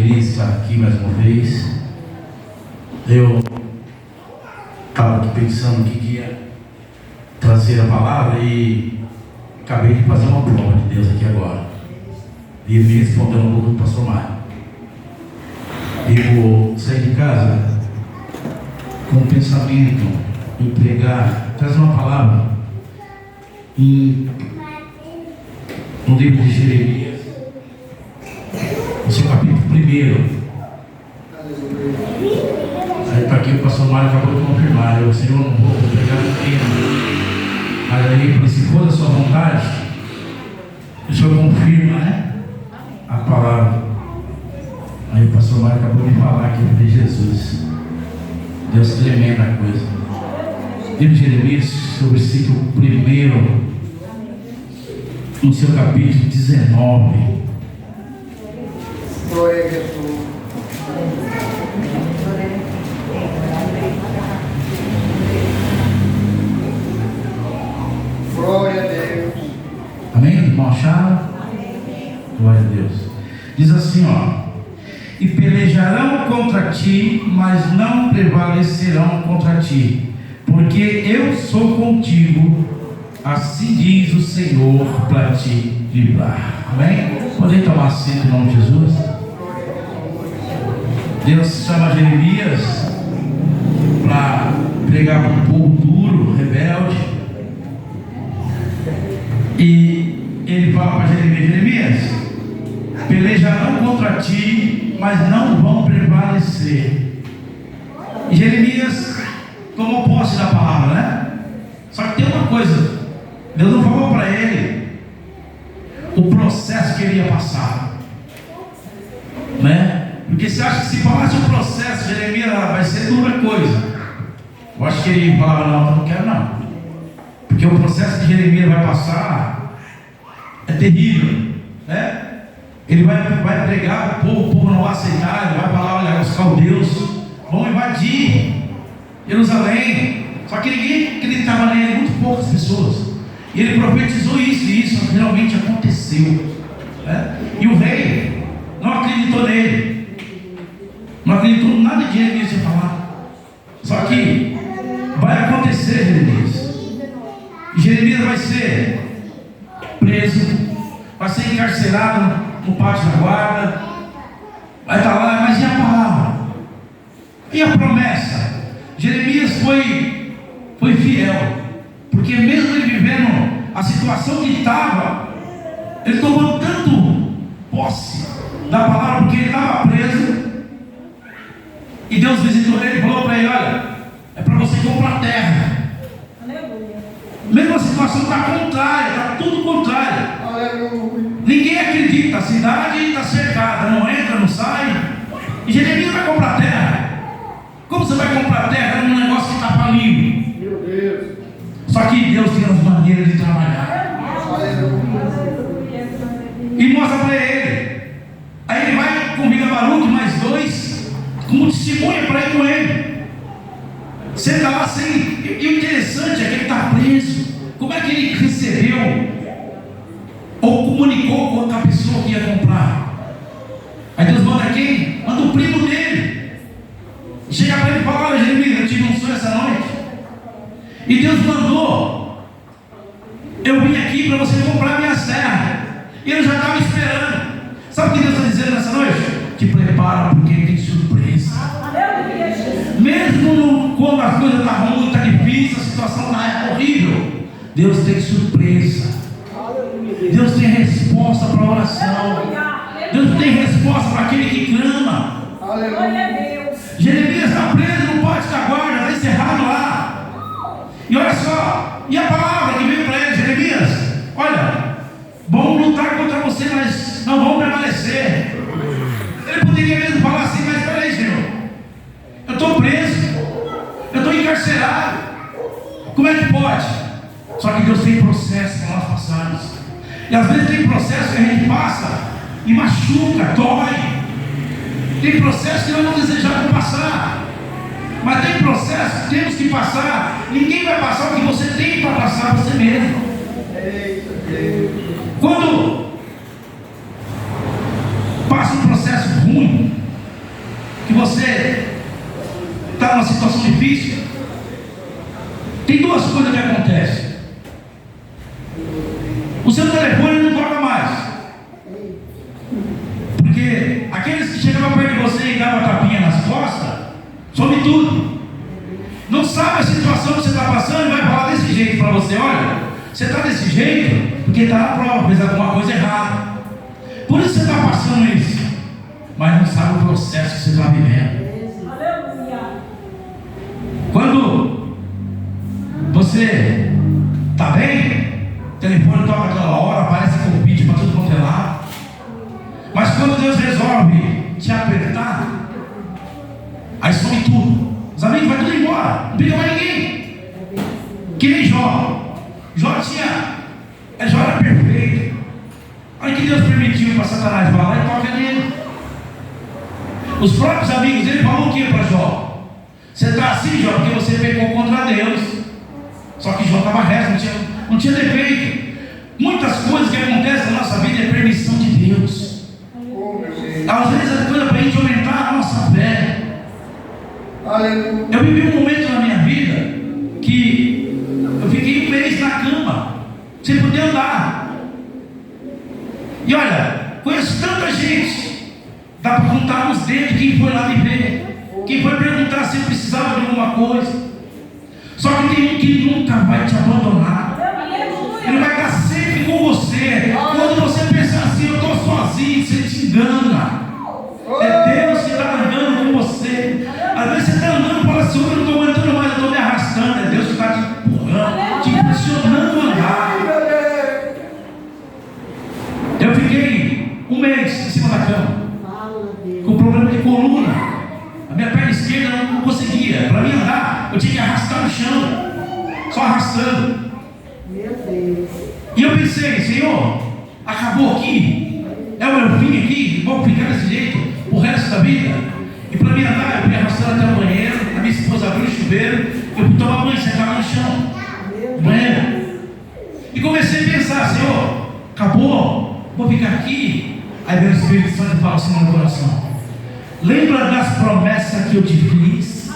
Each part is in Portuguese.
Feliz de estar aqui mais uma vez. Eu estava aqui pensando que ia trazer a palavra e acabei de fazer uma prova de Deus aqui agora. E me respondeu um pouco do pastor Mário. Eu saí de casa com um pensamento em pregar, trazer uma palavra no livro de Jeremias, no seu capítulo 1. Aí para aqui o pastor Mário acabou de confirmar, eu, Senhor, não vou pregar no tempo. Mas aí, se for da sua vontade, o Senhor confirma, né? A palavra. Aí o pastor Mário acabou de falar aqui de Jesus. Deus, tremenda coisa. Livro de Jeremias, o versículo 1, no seu capítulo 19. Glória a Jesus. Glória a Deus. Amém? Irmão achado? Glória a Deus. Diz assim, ó: e pelejarão contra ti, mas não prevalecerão contra ti, porque eu sou contigo, assim diz o Senhor, para te livrar. Amém? Podem tomar assento em nome de Jesus? Deus chama Jeremias para pregar para um povo duro, rebelde, e ele fala para Jeremias: pelejarão contra ti, mas não vão prevalecer. E Jeremias tomou posse da palavra, né? Só que tem uma coisa: Deus não falou para ele o processo que ele ia passar, né? Porque você acha que se falasse o processo, Jeremias, vai ser dura coisa. Eu acho que ele falava: não, eu não quero não, porque o processo que Jeremias vai passar é terrível, né? Ele vai pregar para o povo não vai aceitar. Ele vai falar: olha, os caldeus vão invadir Jerusalém. Só que ninguém acreditava nele, muito poucas pessoas. E ele profetizou isso, e isso realmente aconteceu, né? E o rei não acreditou nele, não acreditou em nada de Jeremias tinha falar. Só que vai acontecer, Jeremias. E Jeremias vai ser preso, vai ser encarcerado no pátio da guarda, vai estar lá. Mas e a palavra? E a promessa? Jeremias foi fiel, porque mesmo ele vivendo a situação que estava, ele tomou tanto posse da palavra, porque ele estava preso, e Deus visitou ele e falou para ele: olha, é para você comprar terra. Mesmo a situação está contrária, está tudo contrário. Aleluia. Ninguém acredita, a cidade está cercada, não entra, não sai. E Jeremias vai comprar terra. Como você vai comprar terra num negócio que está falindo? Meu Deus. Só que Deus tem as maneiras de trabalhar. Aleluia. E mostra para ele. Aí ele vai, convida Baruque mais 2 como testemunha para ir com ele. Senta lá assim. E o interessante é que ele está preso. Como é que ele recebeu ou comunicou com a pessoa que ia comprar? Aí Deus manda quem? Manda o primo dele. Chega para ele e fala: olha, Jeremias, eu tive um sonho essa noite, e Deus mandou eu vim aqui para você comprar minha serra. E eu já estava esperando. Sabe o que Deus está dizendo nessa noite? Te prepara, porque tem surpresa. Mesmo quando as coisas estão ruins, está difícil, a situação está horrível, Deus tem surpresa. Deus tem resposta para a oração. Deus tem resposta para aquele que clama. Aleluia. Jeremias está preso no pátio da guarda, está encerrado lá. E olha só, e a palavra que veio para ele: Jeremias, olha, vamos lutar contra você, mas não vamos prevalecer. Ele poderia mesmo falar assim: mas espera aí, Senhor, eu estou preso, eu estou encarcerado, como é que pode? Só que Deus tem processo para nós passarmos. E às vezes tem processo que a gente passa e machuca, dói. Tem processo que nós não desejamos passar, mas tem processo que temos que passar. Ninguém vai passar o que você tem para passar você mesmo. Quando passa um processo ruim, ruim, que você está numa situação difícil, tem duas coisas que acontecem. O seu telefone não toca mais, porque aqueles que chegavam perto de você e davam tapinha nas costas, some tudo. Não sabe a situação que você está passando e vai falar desse jeito para você. Olha, você está desse jeito porque está na prova, fez alguma coisa errada. Por isso você está passando isso, mas não sabe o processo que você está vivendo. Aleluia. Quando você está bem, o telefone toca aquela hora, aparece convite para tudo quanto é lado. Mas quando Deus resolve te apertar, aí some tudo. Os amigos vai tudo embora, não fica mais ninguém. Que nem Jó. Jó era perfeito. Olha que Deus permitiu para Satanás falar e toca nele. Os próprios amigos dele falaram o que para Jó? Você está assim, Jó, porque você pecou contra Deus. Só que Jó estava reto, não tinha defeito. Muitas coisas que acontecem na nossa vida é permissão de Deus. Às vezes é coisa para a gente aumentar a nossa fé. Eu vivi um momento na minha vida que eu fiquei um mês na cama, sem poder andar. E olha, conheço tanta gente, dá para contar nos dedos quem foi lá me ver, quem foi perguntar se eu precisava de alguma coisa. Só que tem um que nunca vai te abandonar. Ele vai estar sempre com você. Quando você pensar assim, eu estou sozinho, você te engana. É Deus que está andando com você. Às vezes você está andando e fala assim, eu não estou aguentando mais, eu estou me arrastando. É Deus que está te empurrando, te impulsionando a andar. Eu fiquei um mês em cima da cama, com problema de coluna. A minha perna esquerda não conseguia. Para mim andar, eu tinha que arrastar no chão, só arrastando. E eu pensei, Senhor, acabou aqui, é o meu fim aqui, vou ficar desse jeito o resto da vida. E para mim andar, eu fui arrastando até o banheiro. A minha esposa abriu o chuveiro, eu fui tomar banho, sentava no chão, no banheiro, e comecei a pensar, Senhor, acabou, vou ficar aqui. Aí veio o Espírito Santo e fala assim no meu coração: lembra das promessas que eu te fiz?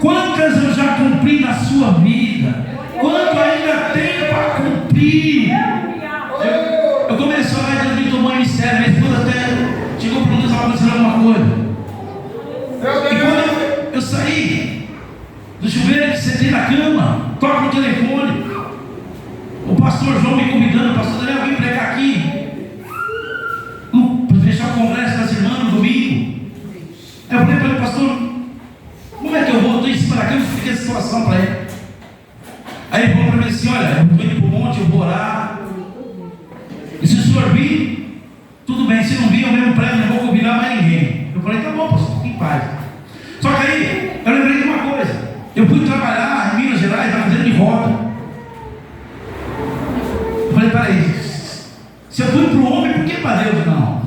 Quantas eu já cumpri na sua vida? Quanto ainda tem para cumprir? Eu comecei a orar e Deus me tomou em sério. Minha esposa até chegou para mim e estava acontecendo alguma coisa. E quando eu saí do chuveiro, sentei na cama, toco no telefone, o pastor João me convidando, o pastor Daniel, vem pregar aqui, para fechar o congresso das irmãs no domingo. Aí eu falei para ele, pastor, como é que eu vou? Estou em cima da cama, expliquei a situação para ele. Aí ele falou para mim assim: olha, eu vou indo para o monte, eu vou orar. E se o senhor vir, tudo bem. Se não vir, eu mesmo prego, não vou convidar mais ninguém. Eu falei: tá bom, pastor, fique em paz. Só que aí, eu lembrei de uma coisa. Eu fui trabalhar em Minas Gerais, estava fazendo de roda. Eu falei: peraí, se eu fui para o homem, por que para Deus não?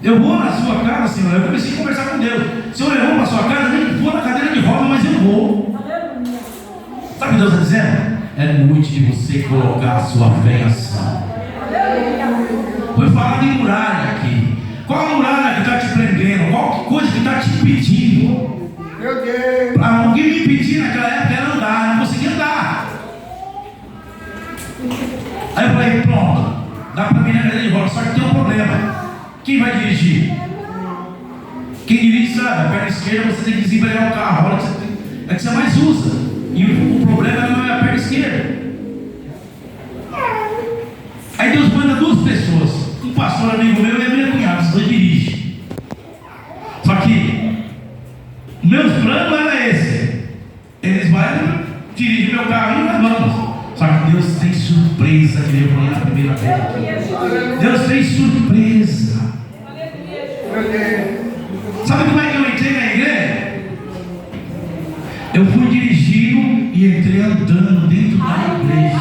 Eu vou na sua casa, Senhor. Eu comecei a conversar com Deus. O Senhor levou para a sua casa, nem vou na cadeira de roda, mas eu vou. Sabe o que Deus está dizendo? É noite de você colocar a sua fé em ação. Foi falar de muralha aqui. Qual a muralha que está te prendendo? Qual coisa que está te impedindo? Para alguém me impedir naquela época era andar, não conseguia andar. Aí eu falei: pronto, dá para mim na cadeira de roda, só que tem um problema. Quem vai dirigir? Quem dirige sabe, a perna esquerda você tem que desempregar o carro, a hora é que você mais usa. E o problema não é a perna esquerda. Aí Deus manda duas pessoas, um pastor amigo meu e a minha cunhada, os dois dirigem. Só que meus planos eram esse: eles vão dirigir meu carro e nós vamos. Só que Deus tem surpresa, que eu falei na primeira vez. Deus tem surpresa. Sabe como é que eu entrei na igreja? Eu fui dirigindo e entrei andando dentro da igreja.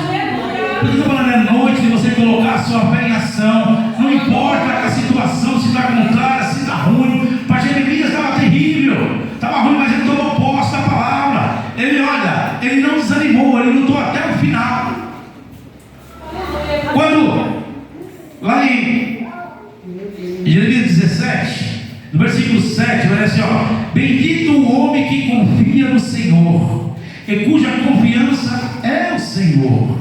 Eu estou falando, é noite de você colocar a sua fé em ação. Não importa a situação, se está contrária, se está ruim. Para Jeremias estava terrível, estava ruim, mas ele tomou posse da palavra. Ele, olha, ele não desanimou, ele lutou até o final. Quando lá em Jeremias No versículo 7, vai assim, ó: bendito o homem que confia no Senhor, e cuja confiança é o Senhor.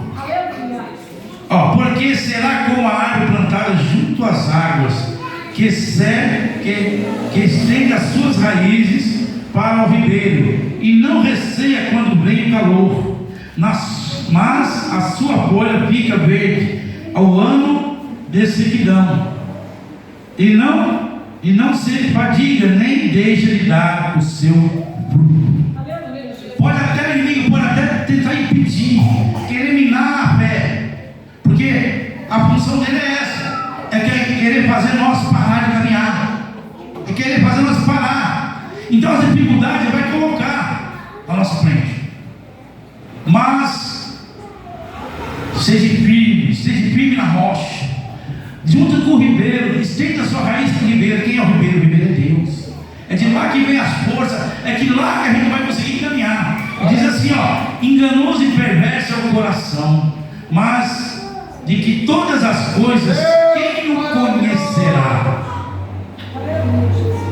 Ó, porque será como a árvore plantada junto às águas, que estende as suas raízes para o ribeiro, e não receia quando vem o calor, mas a sua folha fica verde ao ano de sequidão, e não se fadiga, nem deixa de dar o seu fruto. Pode até o inimigo pode até tentar impedir, querer minar a fé, porque a função dele é essa, é querer fazer nós parar de caminhar, é querer fazer nós parar. Então as dificuldades vai colocar à nossa frente, mas seja firme na rocha, junto com o ribeiro, estenda a sua raiz para o ribeiro. Quem é o ribeiro? O ribeiro é Deus. É de lá que vem as forças, é de lá que a gente vai conseguir caminhar. Diz assim, ó: enganoso e perverso é o coração, mas de que todas as coisas, quem o conhecerá?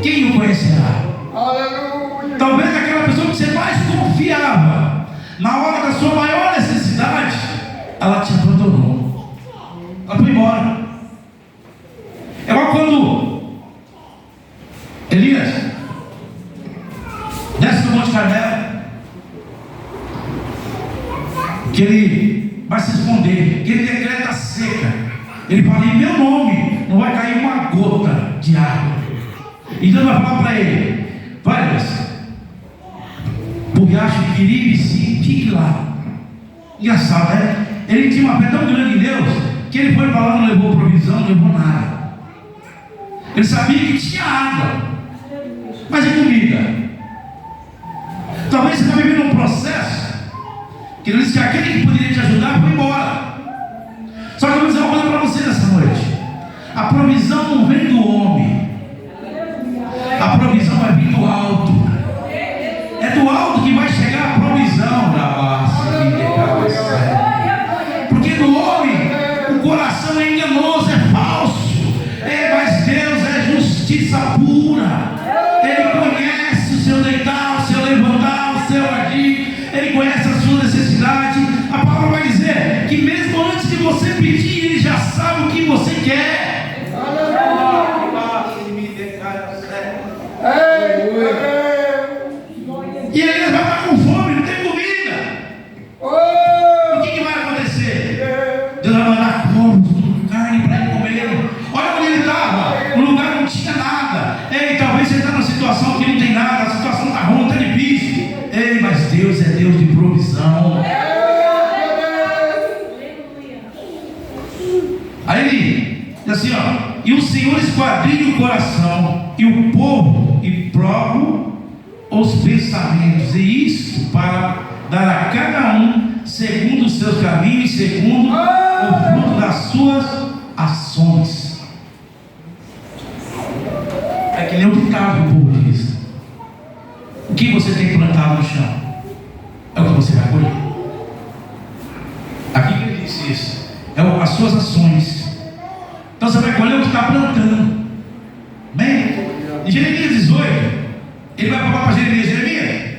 Quem o conhecerá? Aleluia. Talvez aquela pessoa que você mais confiava, na hora da sua maior necessidade, ela te abandonou, ela foi embora. É igual quando Elias desce do Monte Carmelo, que ele vai se esconder, que ele decreta seca. Ele fala: em meu nome não vai cair uma gota de água. Então vai falar para ele: vai, Elias, o riacho de Queribe, sim, fique lá. Engraçado, né? Ele tinha uma fé tão grande em Deus, que ele foi para lá, não levou provisão, não levou nada. Ele sabia que tinha água, mas e comida? Talvez você está vivendo um processo que ele disse que aquele que poderia te ajudar foi embora. Só que eu vou dizer uma coisa para você nessa noite: a provisão não vem do homem, a provisão vai vir do alto. É do alto que vai chegar a provisão da base. Porque do homem o coração é enganoso, é falso. Mas Deus é justiça pura. Ele conhece o seu deitar, o seu levantar, o seu agir. Ele conhece a sua necessidade. A palavra vai dizer que mesmo antes de você pedir, Ele já sabe o que você quer. E Elias vai estar com fome, não tem comida. O que vai acontecer? Deus vai mandar corvos, carne para ele comer. Olha onde ele estava, no lugar não tinha nada. Ei, talvez você está numa situação que não tem nada, a situação está ruim, está difícil. Ei, mas Deus é Deus de provisão. Aí ele diz assim, ó: e o Senhor esquadrilha o coração e o povo, e prova os pensamentos, e isto para dar a cada um segundo os seus caminhos, segundo o fruto das suas ações. É que nem o ditado que o povo diz: o que você tem plantado no chão é o que você vai colher. Aqui que ele disse isso, é as suas ações. Então você vai colher o que está plantando. Bem, em Jeremias 18, ele vai falar para Jeremias: Jeremias,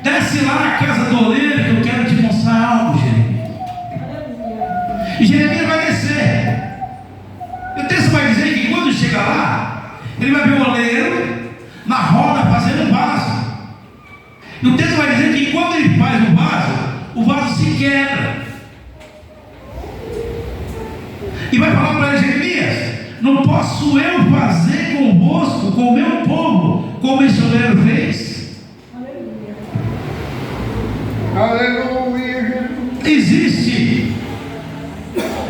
desce lá na casa do oleiro, que eu quero te mostrar algo, Jeremias. E Jeremias vai descer. E o texto vai dizer que quando chega lá, ele vai ver o oleiro na roda fazendo um vaso. E o texto vai dizer que quando ele faz o vaso se quebra. E vai falar para ele: Jeremias, não posso eu fazer convosco, com o meu povo, como esse oleiro fez? Aleluia. Existe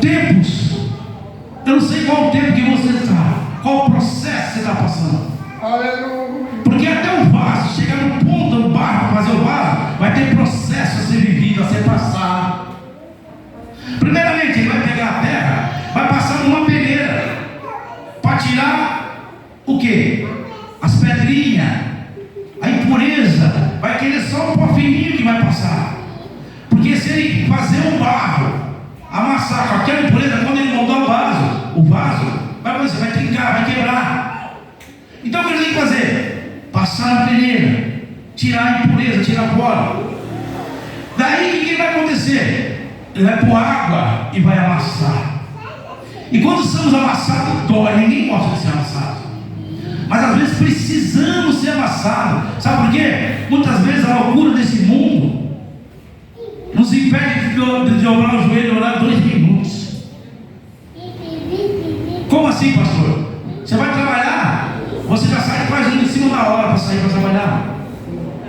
tempos, eu não sei qual tempo que você está, qual processo você está passando. Aleluia. Porque até o vaso chegar no ponto do barro, fazer o vaso, vai ter processo a ser vivido, a ser passado. Primeiramente, ele vai pegar a terra, vai passar numa peneira para tirar o que? As pedrinhas, a impureza. Vai querer só um pó fininho que vai passar. Porque se ele fazer um barro, amassar com aquela impureza, quando ele montar o vaso vai trincar, vai quebrar. Então passar na peneira, tirar a impureza, tirar fora. Daí o que vai acontecer? Ele vai pôr água e vai amassar. E quando somos amassados, dói. Ninguém gosta de ser amassado, mas às vezes precisamos ser amassados. Sabe por quê? Muitas vezes a loucura desse mundo nos impede de dobrar o joelho e orar 2 minutos. Como assim, pastor? Você vai trabalhar, você já sai quase em cima da hora para sair para trabalhar.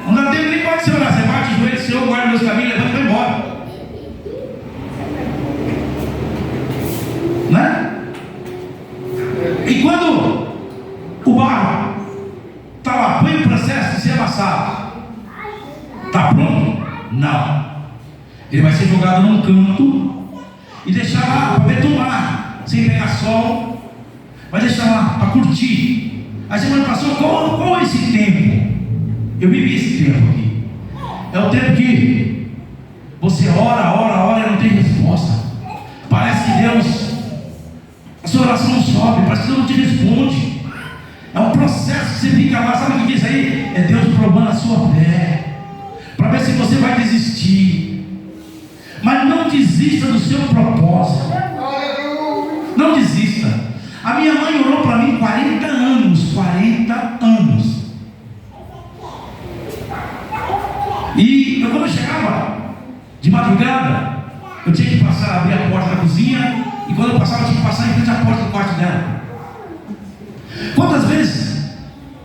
Não dá tempo nem pode ser orar. Você bate o joelho, Senhor, guarda meus caminhos, levanta e vai embora. Né? E quando o barro está lá, põe o processo de ser amassado, está pronto? Não. Ele vai ser jogado num canto e deixar lá para betumar, sem pegar sol. Vai deixar lá para curtir. Aí você fala, pastor, qual é esse tempo? Eu vivi esse tempo aqui. É o tempo que você ora e não tem resposta. Parece que Deus, a sua oração não sobe, parece que Deus não te responde. É um processo que você fica lá, sabe o que é isso aí? É Deus provando a sua fé, para ver se você vai desistir. Mas não desista do seu propósito. Não desista. A minha mãe orou para mim 40 anos. 40 anos. E eu, quando eu chegava de madrugada, eu tinha que passar, abrir a porta da cozinha. E quando eu passava, eu tinha que passar em frente à porta do quarto dela. Quantas vezes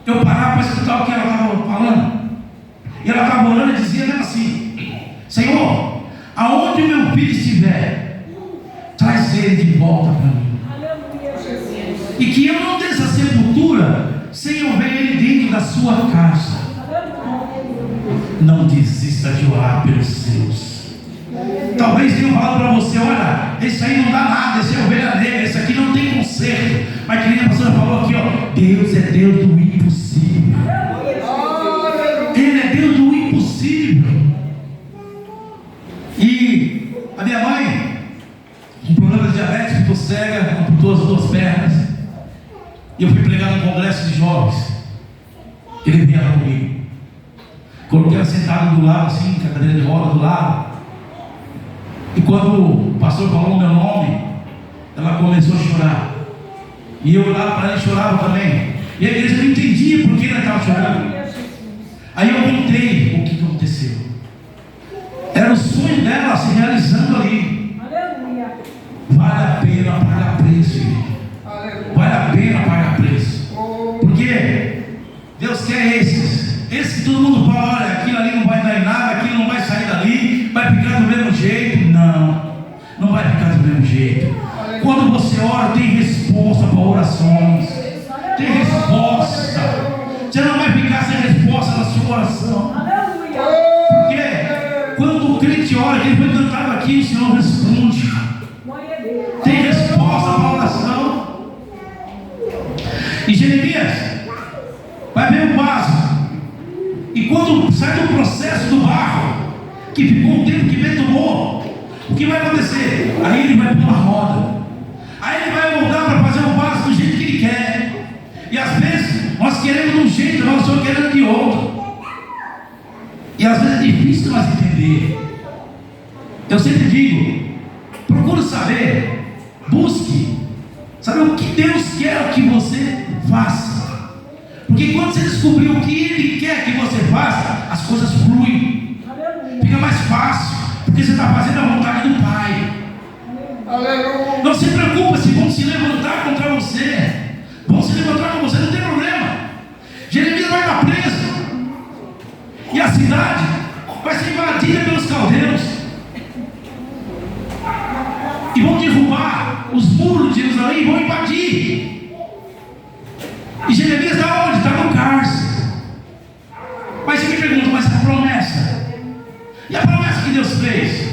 eu parava para escutar o que ela estava falando? E ela estava orando e dizia mesmo assim: Senhor, aonde o meu filho estiver, traz ele de volta para mim. E que eu não desça a sepultura sem eu ver ele dentro da sua casa. Não desista de orar pelos seus. Talvez tenham falado para você: olha, esse aí não dá nada, esse é ovelha negra, esse aqui não tem conserto. Mas que nem a pastora falou aqui, ó, Deus é Deus do impossível. Ele é Deus do impossível. E a minha mãe, um problema de diabetes, ficou cega, amputou as 2 pernas. E eu fui pregar num congresso de jovens. Ele vinha lá comigo. Coloquei ela sentada do lado, assim, com a cadeira de roda do lado. E quando o pastor falou o meu nome, ela começou a chorar. E eu olhava para ela e chorava também. E a igreja não entendia por que ela estava chorando. Aí eu contei o que aconteceu. Era o sonho dela se realizando ali. Vale a pena pagar preço, igreja. Vale a pena pagar preço. Porque Deus quer esses que todo mundo fala: olha, aquilo ali não vai dar em nada, aquilo não vai sair dali, vai ficar do mesmo jeito. Não vai ficar do mesmo jeito. Quando você ora, tem resposta para orações. Tem resposta. Você não vai ficar sem resposta na sua oração. Porque quando o crente ora, que ele foi cantado aqui, o Senhor responde. Tem resposta para a oração. E Jeremias vai ver o vaso. E quando sai do processo do barro, que ficou um tempo que betumou, o que vai acontecer? Aí ele vai para uma roda. Aí ele vai voltar para fazer o vaso do jeito que ele quer. E às vezes nós queremos de um jeito, nós estamos querendo de outro. E às vezes é difícil nós entender. Eu sempre digo: procure saber, busque saber o que Deus quer que você faça. Porque quando você descobrir o que Ele quer que você faça, as coisas fluem. Fica mais fácil, porque você está fazendo a vontade do Pai. Aleluia. Não se preocupe se vão se levantar contra você. Vão se levantar contra você, não tem problema. Jeremias vai estar preso. E a cidade vai ser invadida pelos caldeus. E vão derrubar os muros de Jerusalém e vão invadir. E Jeremias está onde? Está no cárcere. Mas você me pergunta: mas a promessa? E a promessa que Deus fez?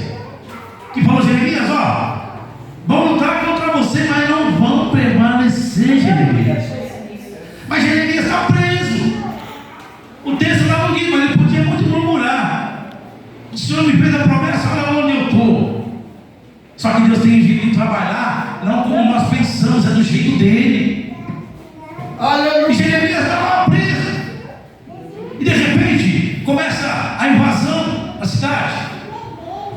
Que falou: Jeremias, ó, vão lutar contra você, mas não vão permanecer, Jeremias. Mas Jeremias está preso. O texto estava bonito, mas ele podia muito murmurar. O Senhor me fez a promessa, olha onde eu estou. Só que Deus tem um jeito de trabalhar, não como nós pensamos, é do jeito dele. Aleluia. E Jeremias estava preso. começa a invasão da cidade.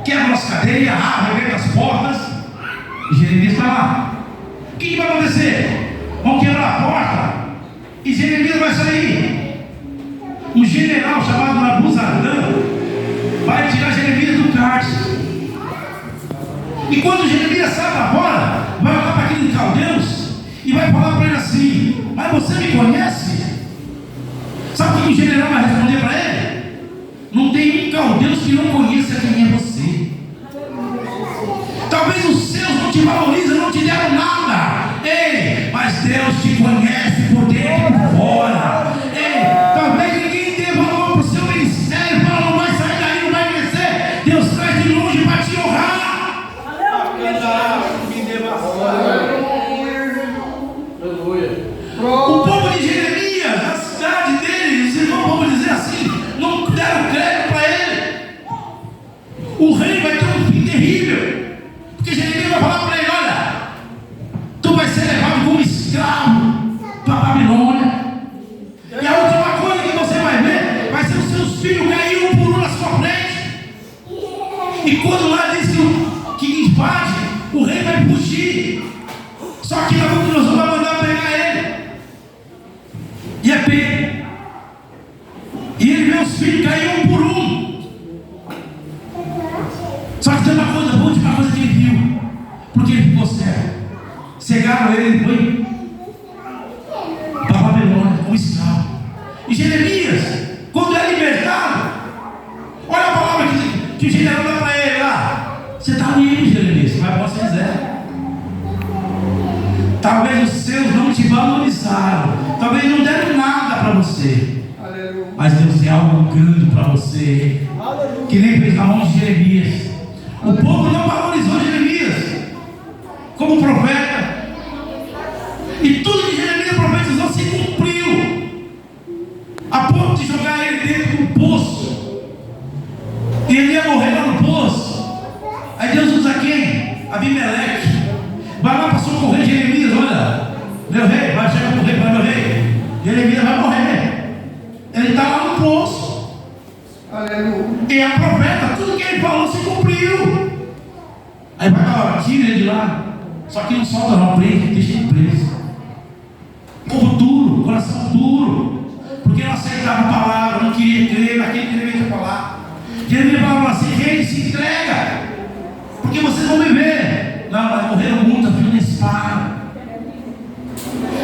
Quebra as cadeias, arrebenta as portas. E Jeremias está lá. O que vai acontecer? Vão quebrar a porta. E Jeremias vai sair. Um general chamado Nabuzaradã vai tirar Jeremias do cárcere. E quando Jeremias sai para fora, vai olhar para aqueles caldeus e vai falar para ele assim: mas você me conhece? Sabe o que o general vai responder para ele? Não tem um caldeus que não conheça quem é você. Talvez os seus não te valorizam, não te deram nada. Ei, mas Deus te conhece por dentro e por fora. Ei, talvez ninguém dê valor para o seu ministério, fala, não vai sair daí, não vai crescer. Deus traz de longe para te honrar. O povo de Jeremias, a cidade dele, os irmãos, vamos dizer assim, não deram crédito para ele. O rei vai ter um fim terrível, porque Jeremias vai falar para ele: olha, tu vai ser levado como escravo para a Babilônia, e a última coisa que você vai ver vai ser os seus filhos cair um por um na sua frente. E quando lá diz que invade, o rei vai fugir. Só que Nabucodonosor vai mandar pegar ele. E é pego. E ele vê os filhos cair um por um. Só que tem uma coisa, a última coisa que ele viu, porque ele ficou cego. Cegaram ele, ele foi para a Babilônia como escravo. E Jeremias, quando é libertado, olha a palavra que o general dá para ele lá: você está livre, Jeremias, vai para onde você quiser. Talvez os seus não te valorizaram, talvez não deram nada para você. Aleluia. Mas Deus tem algo grande para você. Aleluia. Que nem fez na mão de Jeremias. O povo não valorizou Jeremias como profeta. E tudo que Jeremias profetizou se cumpriu, a ponto de jogar ele dentro de um poço. E ele ia morrer lá no poço. Aí Deus usa quem? Abimeleque. Vai lá para socorrer Jeremias. Olha, meu rei, vai chegar para o rei, para meu rei. Jeremias vai morrer. Ele está lá no poço. Aleluia. E a profeta, tudo que ele falou se cumpriu. Aí vai lá, tira ele de lá. Só que não solta não, prende, deixa ele preso. Povo duro, coração duro, porque não aceitava a palavra, não queria crer naquele que ele veio falar. Jeremias falava assim: rei, se entrega, porque vocês vão me ver. Não, mas morreram muitos, filho da espada.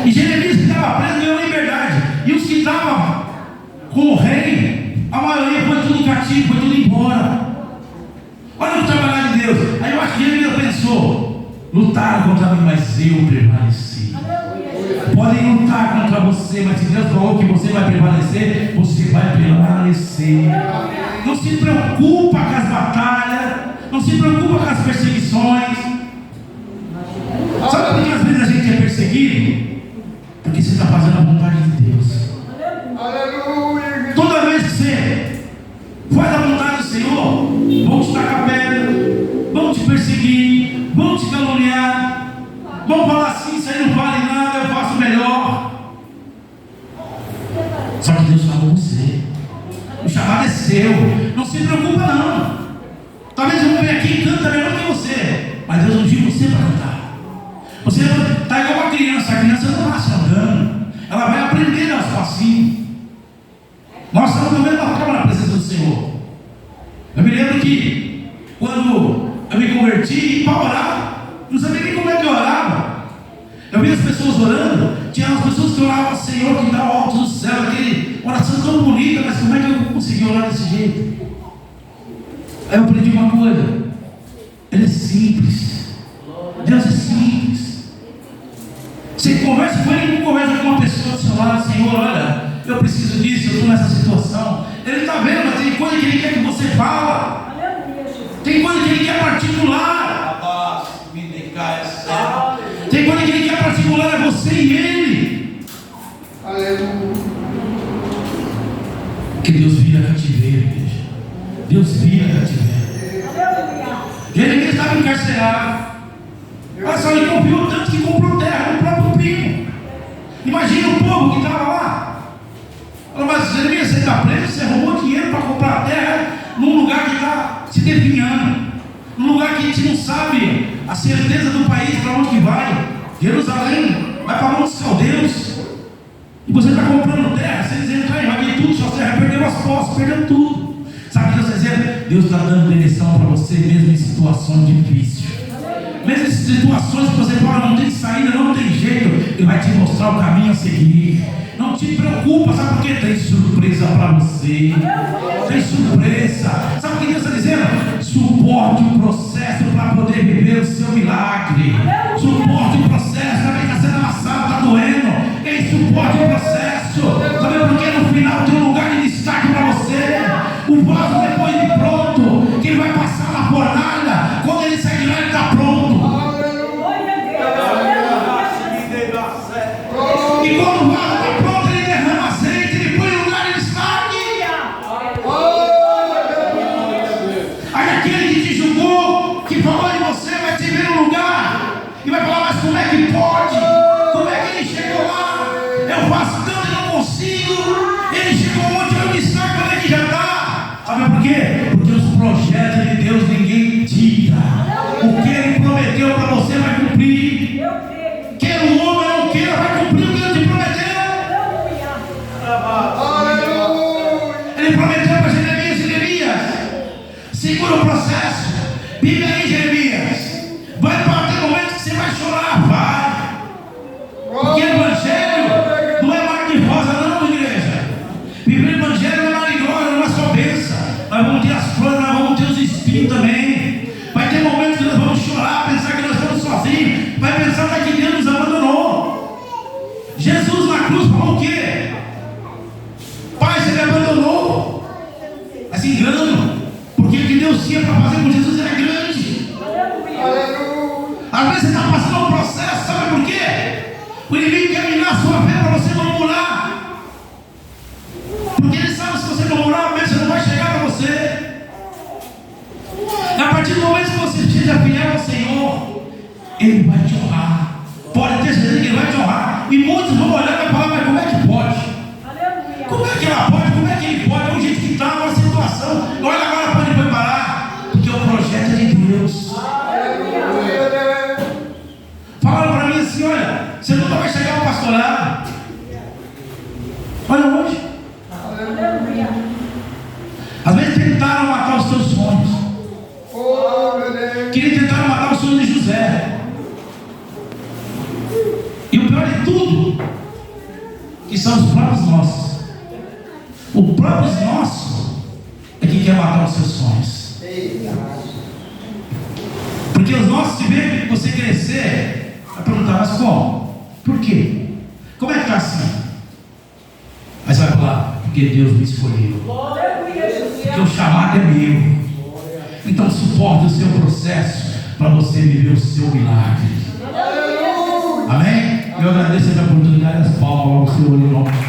E Jeremias, que estava preso, ganhou liberdade. E os que estavam com o rei, a maioria foi tudo cativo, foi tudo embora. Olha o trabalhar de Deus. Aí eu acho que Jeremias pensou: lutaram contra mim, mas eu prevaleci. Podem lutar contra você, mas se Deus falou que você vai prevalecer, você vai prevalecer. Não se preocupa com as batalhas, não se preocupa com as perseguições. Sabe por que às vezes a gente é perseguido? Porque você está fazendo a vontade de Deus. Aleluia. Toda vez que você faz a vontade do Senhor, vão te tacar pedra, vão te perseguir, vão te caluniar, vão falar assim: isso aí não vale nada, eu faço melhor. Só que Deus chamou você. O chamado é seu. Não se preocupa não. Talvez eu venha aqui e canta melhor que você, mas Deus ungiu você para cantar. Você está igual uma criança. A criança não nasce andando, ela vai aprender aos passinhos. Nós estamos também na presença do Senhor. Eu me lembro que quando eu me converti, para orar, não sabia nem como é que eu orava. Eu via as pessoas orando, tinha as pessoas que oravam: Senhor que está ao alto do céu, aquele oração tão bonita, mas como é que eu consegui orar desse jeito? Aí eu aprendi uma coisa: Ele é simples. Deus é simples. Você conversa com Ele, não conversa com uma pessoa do seu lado: Senhor, olha, eu preciso disso, eu estou nessa situação. Ele está vendo, mas tem coisa que Ele quer que você fala. Tem coisa que Ele quer particular. Tem coisa que Ele quer particular, é você e Ele. Aleluia. Que Deus vira cativeiro, igreja. Deus vira cativeiro. Jeremias estava encarcerado. Olha só, ele confiou tanto que comprou terra no próprio primo. Imagina o povo que estava lá. Falou: mas Jeremias, você está preso, você roubou dinheiro para comprar gente não sabe a certeza do país para onde que vai. Jerusalém vai para muitos caldeus. E você está comprando terra, você dizendo, vai ter tudo, sua terra perdeu as posses, perdeu tudo. Sabe o que Deus está dizendo? Deus está dando direção para você mesmo em situações difíceis. Mesmo em situações que você fala, não tem saída, não tem jeito, Ele vai te mostrar o caminho a seguir. Não te preocupa, sabe por quê? Tem surpresa para você. Tem surpresa. Sabe o que Deus está dizendo? Suporte o processo para poder viver o seu milagre. Suporte o processo, também está sendo amassado, está doendo. Quem suporte o processo? Sabe por quê? No final tem um lugar de destaque para você. O vaso depois de pronto, que ele vai passar na fornalha. Quando ele sair de lá, ele está pronto. E quando o vaso está pronto, ele derrama azeite, ele põe no lugar de destaque. Aí aquele que te julgou, que falou de você, vai te ver no lugar e vai falar, mas como é que pode? Como é que ele chegou lá? Eu faço tanto e não consigo. Ele chegou onde eu destaque, onde é que já está? Sabe por quê? Porque os projetos de Deus ninguém tira. O que Ele prometeu para você vai cumprir. Quer o homem ou não queira, vai cumprir o que Ele te prometeu. Ele prometeu para Jeremias, segura o processo. Vive aí, Jeremias. Vai bater momento que você vai chorar, vai. Porque o Evangelho não é mar de rosa, não, igreja. Viver o Evangelho não é mar de glória, não é só bênção. Nós vamos ter as flores, nós vamos ter os espinhos também. Vai ter momentos que nós vamos chorar, pensar que nós estamos sozinhos. Vai pensar que Deus nos abandonou. Jesus na cruz falou o quê? Pai, você me abandonou. Mas engano. Porque o que Deus tinha para fazer com Jesus era grande. Às vezes você está passando um processo, sabe por quê? O inimigo quer minar a sua fé para você murmurar. Porque ele sabe que se você murmurar, a bênção não vai chegar para você. A partir do momento que você seja fiel ao Senhor, Ele vai te honrar. Pode ter certeza que Ele vai te honrar. E muitos vão olhar e falar, mas como é que pode? Como é que ela pode? Como é que ele pode? É o jeito que está, uma situação. Olha agora para ele parar. Porque o projeto é de Deus. Falaram para mim assim, olha, você nunca vai chegar ao pastorado. Olha hoje. Às vezes tentaram matar os seus sonhos. Queriam tentar matar o sonho de José. E o pior de tudo, que são os próprios nossos. O próprio nosso é que quer matar os seus sonhos. Porque os nossos se vê você crescer, vai perguntar, mas como? Por quê? Como é que está assim? Mas vai falar, porque Deus me escolheu. Porque o chamado é meu. Então suporte o seu processo para você viver o seu milagre. Amém? Eu agradeço a oportunidade, as palmas ao Senhor em nome de Jesus.